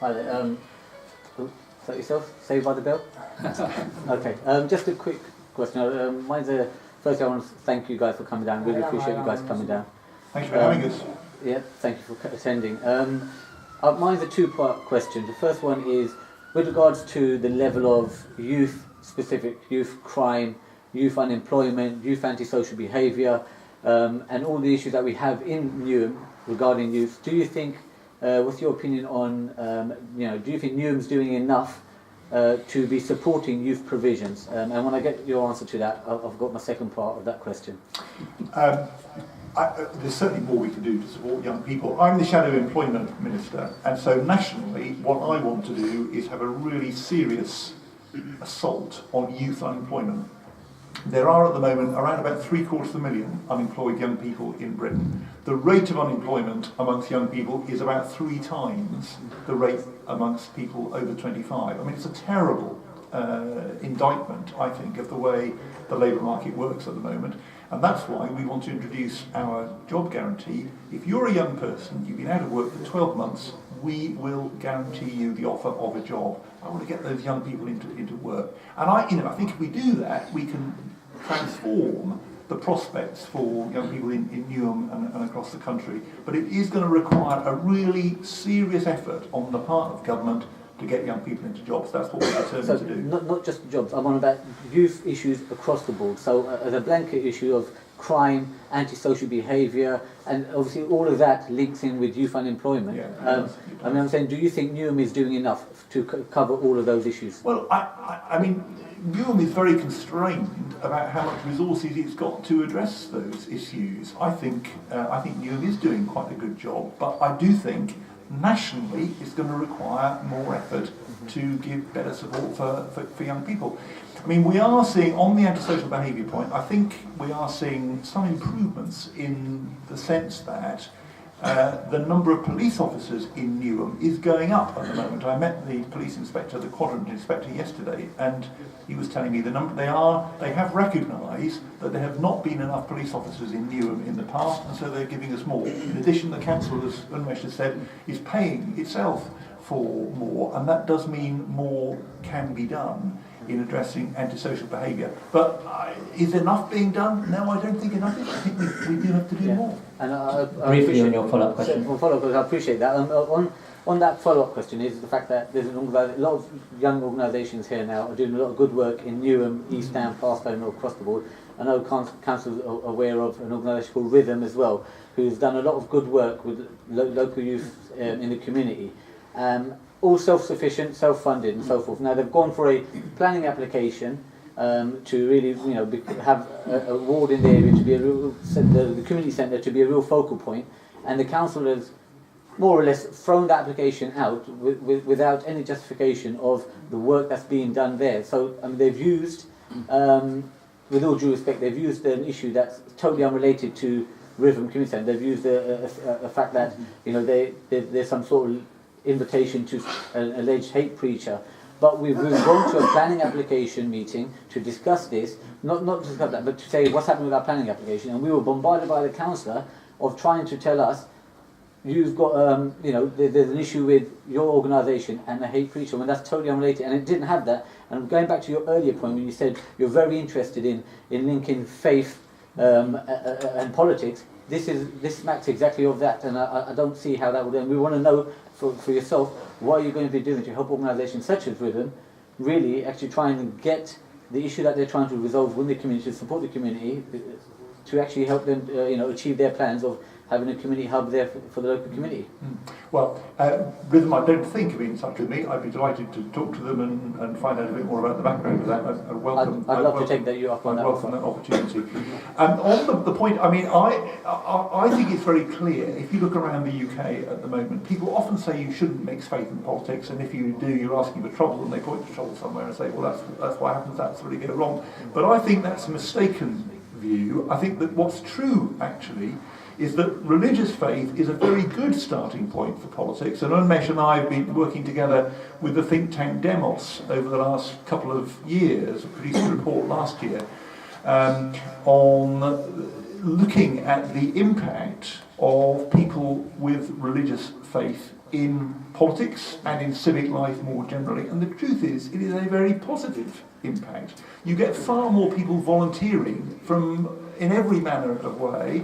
Hi there. Is that yourself? Saved by the Bell? Okay. Just a quick question. Firstly, I want to thank you guys for coming down. Really appreciate you guys coming down. Thanks for having us. Yeah, thank you for attending. Mine's a two-part question. The first one is with regards to the level of youth-specific, youth crime, youth unemployment, youth antisocial behaviour, and all the issues that we have in Newham regarding youth. Do you think, what's your opinion on, do you think Newham's doing enough to be supporting youth provisions? And when I get your answer to that, I've got my second part of that question. There's certainly more we can do to support young people. I'm the Shadow Employment Minister, and so nationally what I want to do is have a really serious assault on youth unemployment. There are at the moment around about 750,000 unemployed young people in Britain. The rate of unemployment amongst young people is about 3 times the rate amongst people over 25. I mean, it's a terrible indictment, I think, of the way the labour market works at the moment. And that's why we want to introduce our job guarantee. If you're a young person, you've been out of work for 12 months, we will guarantee you the offer of a job. I want to get those young people into work. And I think if we do that, we can transform the prospects for young people in Newham and across the country. But it is going to require a really serious effort on the part of government to get young people into jobs. That's what we're determined to do. Not just jobs, I'm on about youth issues across the board. So the blanket issue of crime, antisocial behaviour, and obviously all of that links in with youth unemployment. Yeah, I'm saying, do you think Newham is doing enough to cover all of those issues? Well, I mean, Newham is very constrained about how much resources it's got to address those issues. I think Newham is doing quite a good job, but I do think nationally it's going to require more effort to give better support for young people. I mean, we are seeing, on the antisocial behaviour point, I think we are seeing some improvements in the sense that the number of police officers in Newham is going up at the moment. I met the police inspector, the quadrant inspector, yesterday, and he was telling me the number they have recognised that there have not been enough police officers in Newham in the past, and so they're giving us more. In addition, the council, as Unmesh has said, is paying itself for more, and that does mean more can be done in addressing antisocial behaviour. But is enough being done? No, I don't think enough is. I think we do have to do more. And briefly on your follow-up question. I appreciate that. On that follow-up question is the fact that there's a lot of young organisations here now are doing a lot of good work in Newham, East Ham, Palestine, all across the board. I know Councillor are aware of an organisation called Rhythm as well, who's done a lot of good work with local youth in the community. All self-sufficient, self-funded and so forth. Now they've gone for a planning application to really, have a ward in the area to be the community centre to be a real focal point, and the council has more or less thrown that application out without any justification of the work that's being done there. So they've used, with all due respect, they've used an issue that's totally unrelated to Rhythm Community Centre. They've used a fact that there's some sort of invitation to an alleged hate preacher, but we've gone to a planning application meeting to discuss this, not to discuss that, but to say what's happening with our planning application, and we were bombarded by the councillor of trying to tell us you've got there's an issue with your organisation and a hate preacher when that's totally unrelated, and it didn't have that. And going back to your earlier point when you said you're very interested in linking faith and politics, this smacks exactly of that, and I don't see how that would end. We want to know for yourself, what are you going to be doing to help organisations such as Rhythm really actually try and get the issue that they're trying to resolve with the community, to support the community, to actually help them achieve their plans of having a community hub there for the local community. Well, Rhythm, I don't think, have been in touch with me. I'd be delighted to talk to them and find out a bit more about the background of that. I'd love to take you up on that. I'd welcome that opportunity. On the point, I mean, I think it's very clear, if you look around the UK at the moment, people often say you shouldn't mix faith and politics, and if you do, you're asking for trouble, and they point to trouble somewhere and say, well, that's what happens, that's where they go wrong. But I think that's a mistaken view. I think that what's true, actually, is that religious faith is a very good starting point for politics. And Unmesh and I have been working together with the think tank Demos over the last couple of years, produced a report last year, on looking at the impact of people with religious faith in politics and in civic life more generally. And the truth is, it is a very positive impact. You get far more people volunteering in every manner of way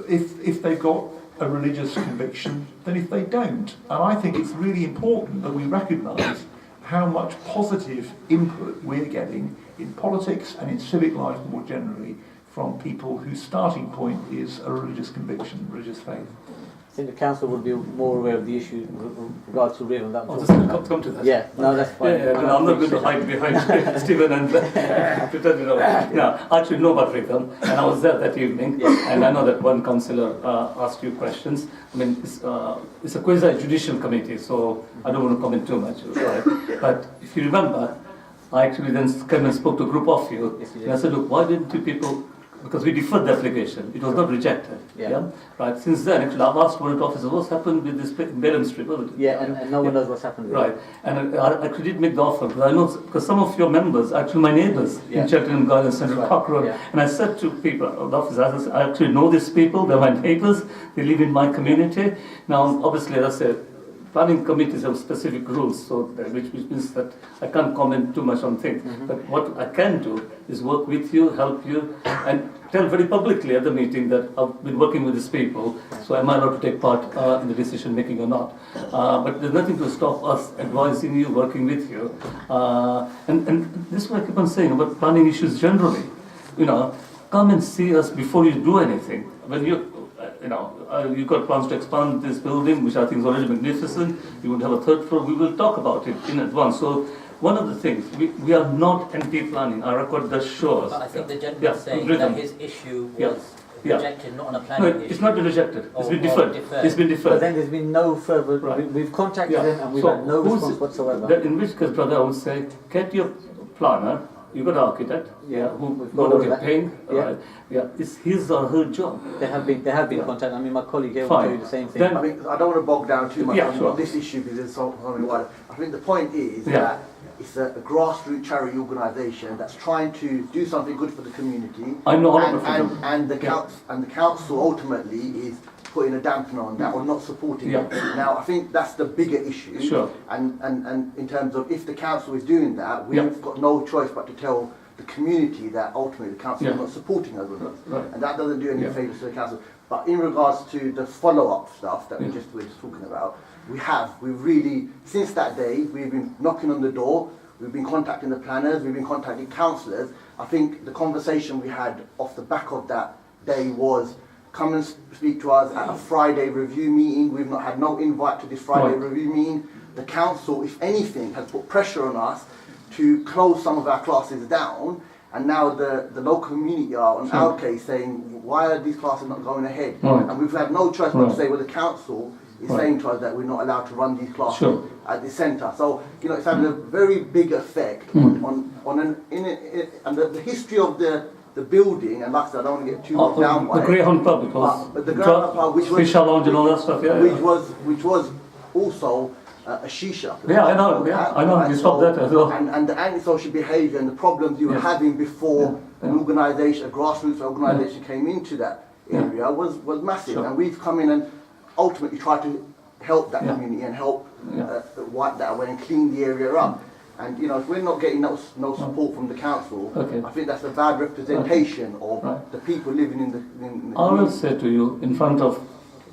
if they've got a religious conviction than if they don't. And I think it's really important that we recognise how much positive input we're getting in politics and in civic life more generally from people whose starting point is a religious conviction, religious faith. I think the council would be more aware of the issue with regards to Raven. That I'll just come to that. Yeah, no, that's fine. Yeah, I'm not going to hide behind Stephen and pretend, you know. Yeah, I actually know about Raven, and I was there that evening, and I know that one councillor asked you questions. I mean, it's a quasi-judicial committee, so I don't want to comment too much, right? But if you remember, I actually then came and spoke to a group of you, and I said, look, why didn't you people, because we deferred the application, it was not rejected. Yeah. Right. Since then, actually, our last warrant officer, what's happened with this Bellum Street? Yeah, and no one knows what's happened with it. Right. And I actually did make the offer, because I know, because some of your members are actually my neighbours in Cheltenham Gardens, Central Park Road. Yeah. And I said to people, the officers, I actually know these people, they're my neighbours, they live in my community. Now, obviously, as I said, planning committees have specific rules, so which means that I can't comment too much on things. But what I can do is work with you, help you, and tell very publicly at the meeting that I've been working with these people, so am I allowed to take part in the decision making or not? But there's nothing to stop us advising you, working with you. And this is what I keep on saying about planning issues generally. You know, come and see us before you do anything. When you've got plans to expand this building, which I think is already magnificent. You would have a third floor. We will talk about it in advance. So one of the things, we are not anti-planning. Our record does show us. But I think the gentleman is saying that his issue was rejected, not on a planning issue. It's not been rejected. It's been deferred. It's been deferred. But then there's been no further. Right. We've contacted him and we've had no response whatsoever. In which case, brother, I would say, get your planner. You've got an architect, who's going to be paying. It's his or her job. They have been contacted. I mean, my colleague here will tell you the same thing. I mean, I don't want to bog down too much on this issue because it's something wider. I think the point is that it's a grassroots charity organisation that's trying to do something good for the community. I know and the council ultimately is putting a dampener on that or not supporting it. Now, I think that's the bigger issue. Sure. And in terms of if the council is doing that, we've got no choice but to tell the community that ultimately the council is not supporting us with it. Right. And that doesn't do any favours to the council. But in regards to the follow-up stuff that we're just talking about, we've really, since that day, we've been knocking on the door, we've been contacting the planners, we've been contacting councillors. I think the conversation we had off the back of that day was, come and speak to us at a Friday review meeting. We've not had no invite to this Friday review meeting. The council, if anything, has put pressure on us to close some of our classes down. And now the local community are on our case saying, why are these classes not going ahead? And we've had no choice but to say, well, the council is saying to us that we're not allowed to run these classes at the centre. So, you know, it's having a very big effect on the history of the building, and like I said, I don't want to get too much down by the Greyhound Pub, but the Greyhound Pub, which was Fisher Lounge and all that stuff, which was also a shisha place. I know. You stopped that as well. And the antisocial behaviour and the problems you were having before an organisation, a grassroots organisation, came into that area was massive. And we've come in and ultimately tried to help that community and help wipe that away and clean the area up. And you know, if we're not getting no support from the council, I think that's a bad representation of the people living in the I will say to you, in front of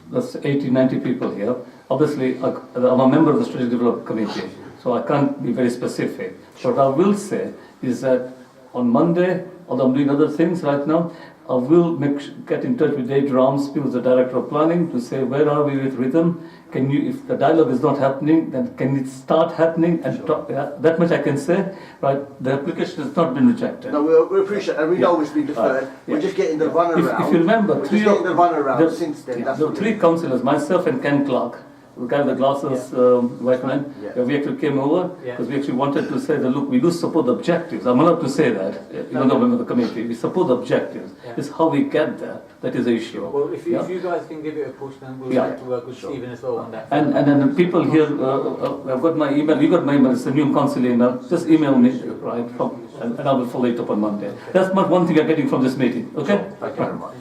the 80, 90 people here, obviously I'm a member of the Strategic Development Committee, so I can't be very specific. What I will say is that on Monday, although I'm doing other things right now, I will get in touch with Dave Ramsby, who's the Director of Planning, to say where are we with rhythm. Can you, if the dialogue is not happening, then can it start happening? And that much I can say, right? The application has not been rejected. No, we appreciate, and we know it's been deferred. We're just getting the runaround. If you remember, we're just getting the runaround since then. There were three councillors, myself and Ken Clark, the guy with the glasses, white man. We actually came over because we actually wanted to say that, look, we do support the objectives. I'm allowed to say that, even though I'm member of the committee. We support the objectives. It's how we get there that is the issue. Well, if you guys can give it a push, then we'll like to work with Stephen as well on that. And then the people here, I've got my email, you got my email, it's the new council email. Just email me, right? And I will follow it up on Monday. That's one thing we're getting from this meeting. Okay? Thank you very much.